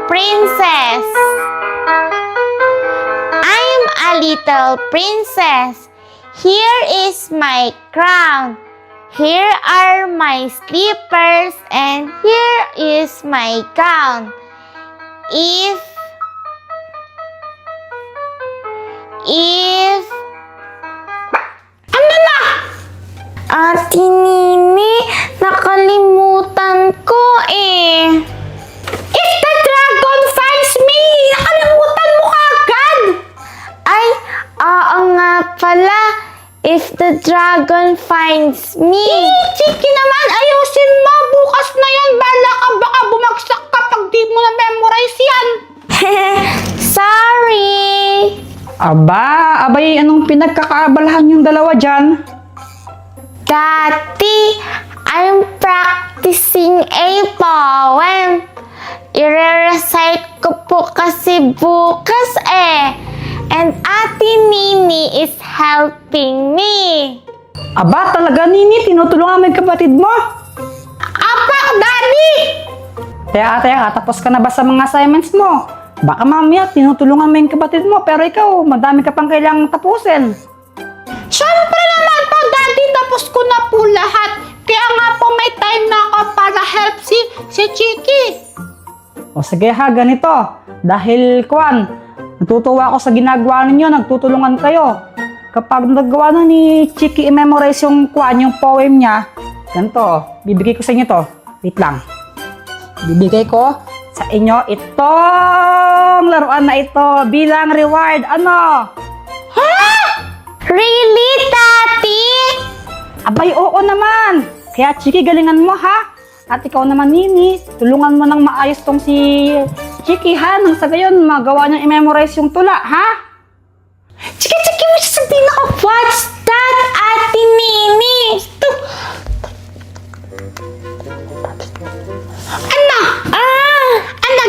princess. I'm a little princess. Here is my crown. Here are my slippers and here is my gown. If ano na? Ate Nini, nakalimutan ko eh. If the dragon finds me, nakalimutan mo kagad. Ay, oo nga pala. If the dragon finds me. Chiki naman, ayusin mo. Bukas na yan. Bala ka, baka bumagsak ka pag di mo na-memorize yan. Sorry. Abay, anong pinagkakaabalahan yung dalawa dyan? Daddy, I'm practicing a poem. I-recite ko po kasi bukas eh. And Ate Nini is helping me. Aba, talaga Nini, tinutulungan mo yung kapatid mo? Apa, Daddy! Teka, tapos ka na ba sa mga assignments mo? Baka mamaya, tinutulungan mo yung kapatid mo, pero ikaw, madami ka pang kailangang tapusin. Siyempre naman po, Daddy, tapos ko na po lahat. Kaya nga po may time na ako para help si Chiki. O sige ha, ganito. Dahil, natutuwa ako sa ginagawa ninyo, nagtutulungan kayo. Kapag nagawa na ni Chiki i-memorize yung yung poem niya, ganito, bibigay ko sa inyo to. Wait lang. Bibigay ko sa inyo itong laruan na ito bilang reward. Ano? Ha? Really, Daddy? Abay, oo naman. Kaya Chiki, galingan mo ha. At ikaw naman, Nini, tulungan mo nang maayos tong si Chiki ha. Nang sa gayon, magawa niyang i-memorize yung tula, ha? Chiki, mo sasabihin ako, what's that, Ate Nini?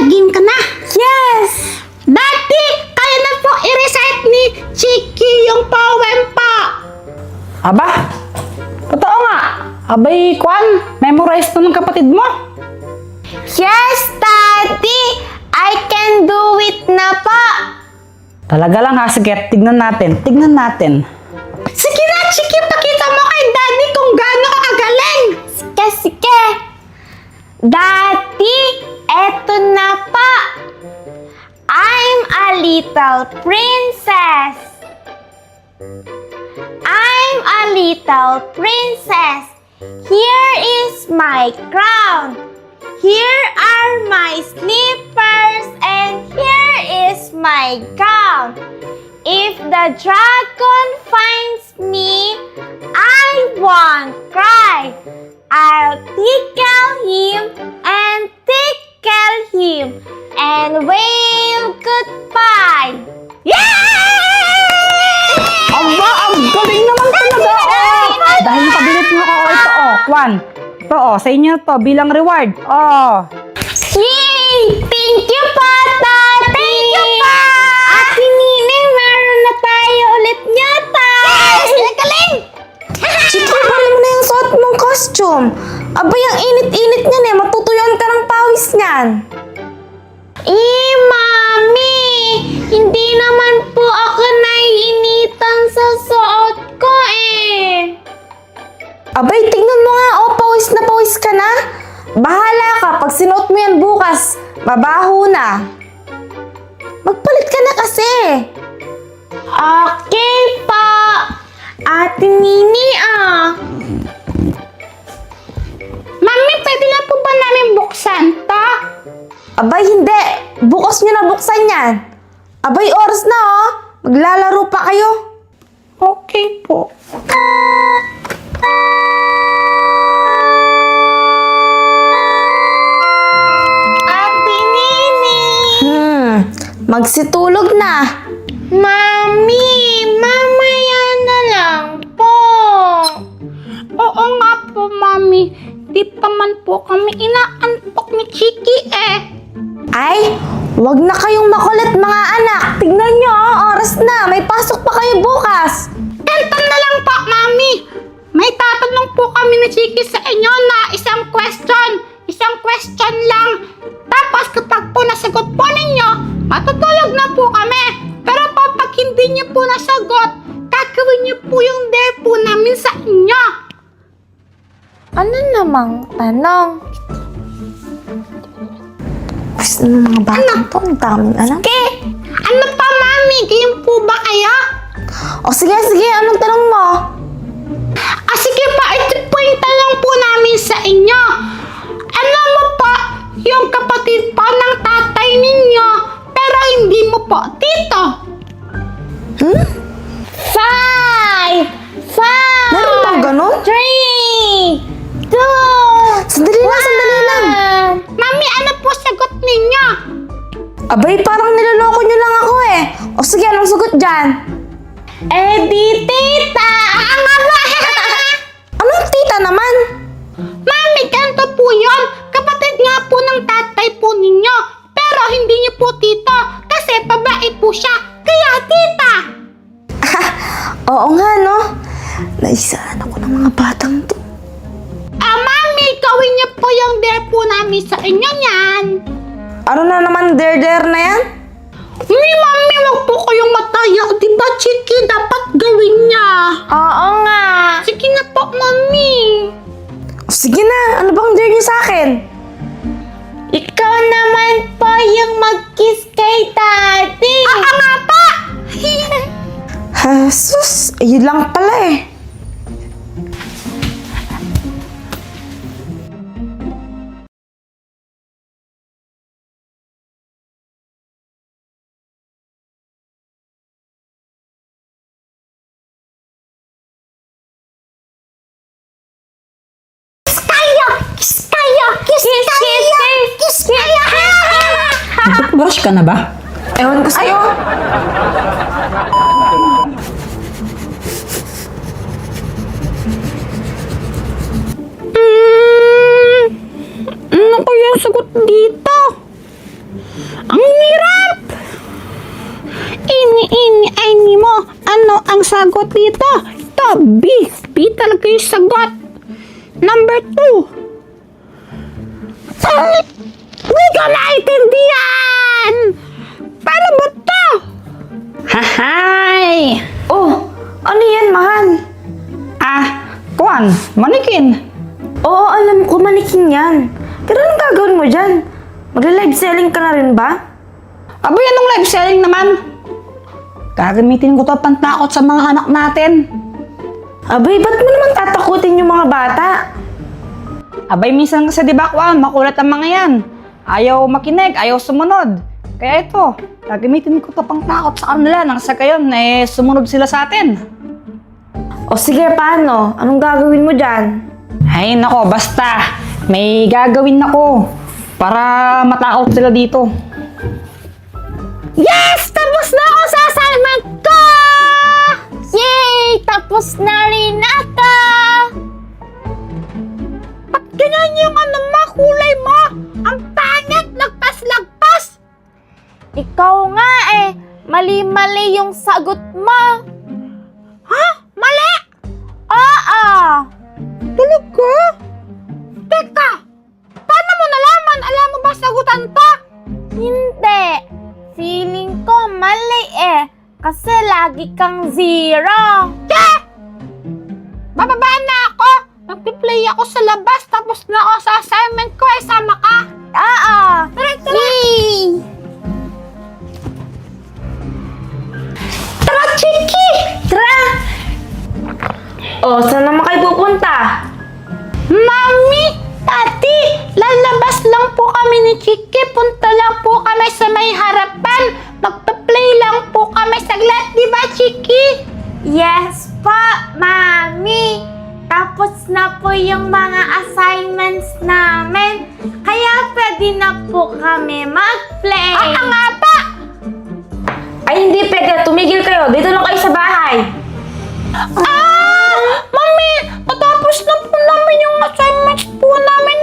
Game ka na? Yes! Daddy, kaya na po i-recite ni Chiki yung poem pa. Aba, totoo nga. Abay, memorize to ng kapatid mo. Yes, Daddy! I can do it na po. Talaga lang ha, sige, tignan natin. Sige na, Chiki, pakita mo kay Daddy kung gaano ka kagaling. Sige. Daddy, eto na pa. I'm a little princess. I'm a little princess. Here is my crown. Here are my slippers and here is my gown. If the dragon finds me, I won't cry. I'll tickle him and tickle him and wave goodbye. Yay! Aba, ang galing naman talaga. Dahil pabilit mo ako, ito Ito sa inyo to bilang reward. Yay! Thank you po, Daddy! Thank you po! Ate Nini, meron na tayo ulit nyata! Yes! Galing! Chiki, bali mo na yung suot mong costume. Abay, ang init-init niyan eh. Matutuyon ka ng pawis niyan. Mami! Hindi naman po ako naiinitan sa suot ko eh. Abay, tingnan mo nga. Pawis na pawis ka na. Bahala ka. Pag sinuot mo yan bukas, mabaho na. Magpalit ka na kasi. Okay pa. Ate Nini Mami, pwede na po ba namin buksan to? Abay, hindi. Bukas nyo na buksan yan. Abay, oras na Maglalaro pa kayo. Okay po. Ate Nini! Magsitulog na. Mami, mamaya na lang po. Oo nga po, Mami. Di pa man po kami inaantok ni Chiki eh. Ay, wag na kayong makulit mga anak. Tignan nyo, oras na. May pasok pa kayo bukas. Ganito na lang po, Mami. May tatanong po kami ni Chiki sa inyo na isang question lang. Tapos kapag po nasagot isang tanong. Gusto ng mga batang to, ang daming alam. Okay. Ano pa, Mami? Game po ba kayo? O sige, anong tanong mo? Sige pa, ito po yung tanong po namin sa inyo. Ano mo po yung kapatid po ng tatay ninyo, pero hindi mo po tito? Five! Meron bang ganun? 3, 2, Sandali lang. Mami, ano po sagot ninyo? Abay, parang niloloko nyo lang ako eh. O sige, anong sagot dyan? Di tita! Anong tita naman? Mami, ganito po yun. Kapatid nga po ng tatay po ninyo. Pero hindi niyo po tito. Kasi babae po siya. Kaya tita. Oo nga, no? Naisaan ako ng mga batang to. Mami, gawin niyo po yung dare po namin sa inyo niyan. Ano na naman der na yan? Mami, wag po kayong mataya. Diba, Chiki? Dapat gawin niya. Oo nga. Sige na po, Mami. O sige na, ano bang dare niyo sa akin? Ikaw naman po yung mag-kiss kay Daddy. Nga pa! Jesus, ayun lang pala eh. Brush ka na ba? Ewan ko sa'yo. Ano kaya ang sagot dito? Ang hirap! Ini mo. Ano ang sagot dito? Ito, B. B talaga yung sagot. Number 2. Hindi ko naintindihan! Paano ba to? Hahay! Oh, ano yan, mahal? Kuan, manikin. Oo, alam ko, manikin yan. Pero anong gagawin mo dyan? Magla-live selling ka na rin ba? Abay, anong live selling naman? Gagamitin ko to pantakot sa mga anak natin. Abay, ba't mo naman tatakutin yung mga bata? Abay, minsan kasi di ba, Kuan, makulat ang mga yan. Ayaw makinig, ayaw sumunod. Kaya ito, gagamitin ko to pangtakot sa kanila nang sa gayon, sumunod sila sa atin. O sige, paano? Anong gagawin mo dyan? Ay, nako, basta. May gagawin ako para matakot sila dito. Yes! Tapos na ako sa assignment ko! Yay! Tapos na rin ako! Ba't ganyan yung kulay mo? Ang pangit! Lagpas-lagpas! Ikaw nga eh. Mali-mali yung sagot mo. Ha? Mali! Oo. Talaga? Teka! Paano mo nalaman? Alam mo ba sagutan to? Hindi. Feeling ko mali eh. Kasi lagi kang zero. Bababaan na ako! Magpi-play ako sa labas tapos na ako sa assignment ko sama ka! Oo. Tara! Tara, Chiki! Tara. O, saan naman kayo pupunta? Mami! Tati! Lalabas lang po kami ni Chiki. Punta lang po kami sa may harapan. Magpa-play lang po kami saglit. Di ba, Chiki? Yes po, Mami. Tapos na po yung mga assignments namin. Kaya pwede na po kami mag-play. Nga pa! Ay, hindi pwede. Tumigil kayo. Dito lang kayo sa bahay. Mami! Natapos na po namin yung assignments po namin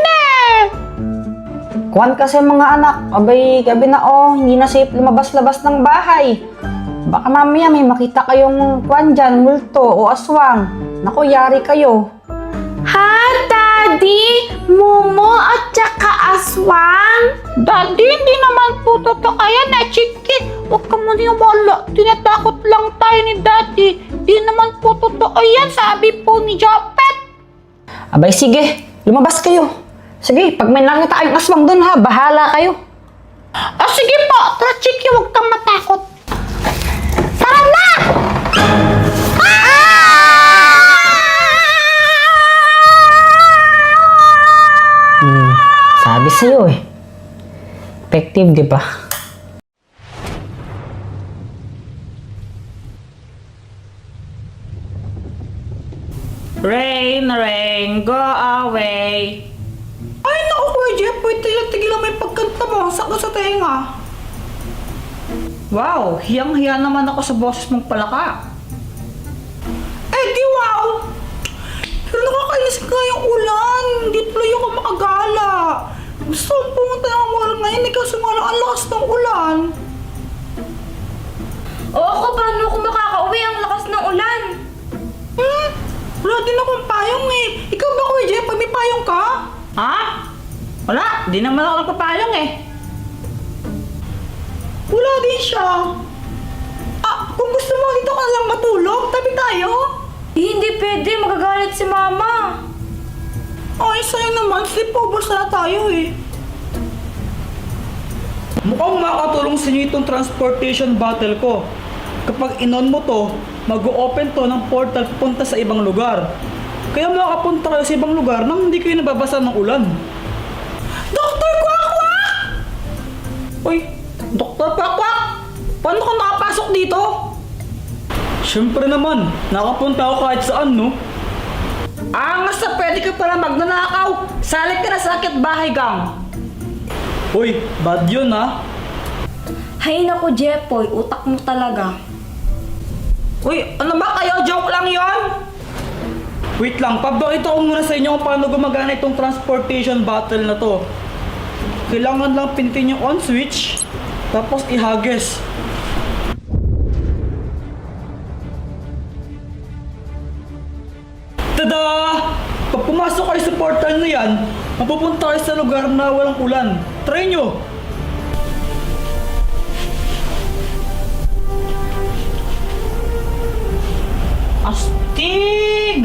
Kuan kasi mga anak, abay, gabi na hindi na safe lumabas-labas ng bahay. Baka mamaya may makita kayong kuan dyan, multo o aswang. Naku, yari kayo. Ha, Daddy? Momo at saka aswang? Daddy, hindi naman po totoo yan Chiki. Huwag ka maniwala. Tinatakot lang tayo ni Daddy. Hindi naman po totoo yan, sabi po ni Jopet. Abay, sige, lumabas kayo. Sige, pag may nakita kayong aswang doon ha, bahala kayo. Sige po, tara Chiki, huwag kang matakot. Tara na! Sabi sa'yo eh. Effective, di ba? Rain, go away. Ay, naku, Kuya Jeffoy, tigil-tigilan mo yung pagkanta mo. Ang sakit sa tenga. Wow, hiyang-hiya naman ako sa boses mong palaka. Eh, di wow! Pero nakakainis nga yung ulan. Hindi tuloy ako makagala. Gusto kong pumunta ng mall ngayon, eh, kaso nga lang ang lakas ng ulan. Oo, ako paano ako makakauwi ang lakas ng ulan? Wala din akong payong eh. Ikaw ba, Kuya Jeffoy, may payong ka? Ha? Wala, di naman ako nagpapayong eh. Wala din siya. Kung gusto mo, dito ka lang matulog. Tabi tayo. Hindi pwede, magagalit si mama. Ay, sayang naman. Sleepover na tayo eh. Mukhang makatulong sa inyo itong transportation bottle ko. Kapag inon mo to, mag-open to ng portal punta sa ibang lugar. Kaya makapunta kayo sa ibang lugar nang hindi kayo nababasa ng ulan. Dr. Quack! Uy, Dr. Quack! Paano ka nakapasok dito? Siyempre naman, nakapunta ako kahit saan, no? Angas na pwede ka pala magnanakaw! Salik ka na sa sakit bahay gang! Uy, bad yun ha? Hay naku, Jeffoy, utak mo talaga. Uy, ano ba kayo? Joke lang yon. Wait lang, pabakita ko muna sa inyo kung paano gumagana itong transportation bottle na to. Kailangan lang pindutin yung on switch, tapos ihagis. Tada! Pag pumasok kayo sa portal na yan, mapupunta kayo sa lugar na walang ulan. Try nyo! Astig!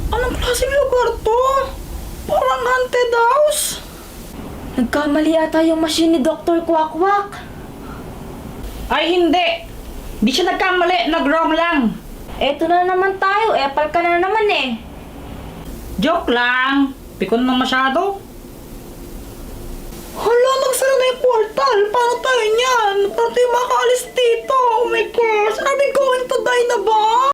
Anong klaseng lugar to? Parang haunted house. Nagkamali ata yung machine ni Dr. Quack. Ay hindi! Di siya nagkamali, nag-wrong lang. Eto na naman tayo, epal ka na naman eh. Joke lang. Pikon na masyado. Hala, nagsara na yung portal. Paano tayo niyan?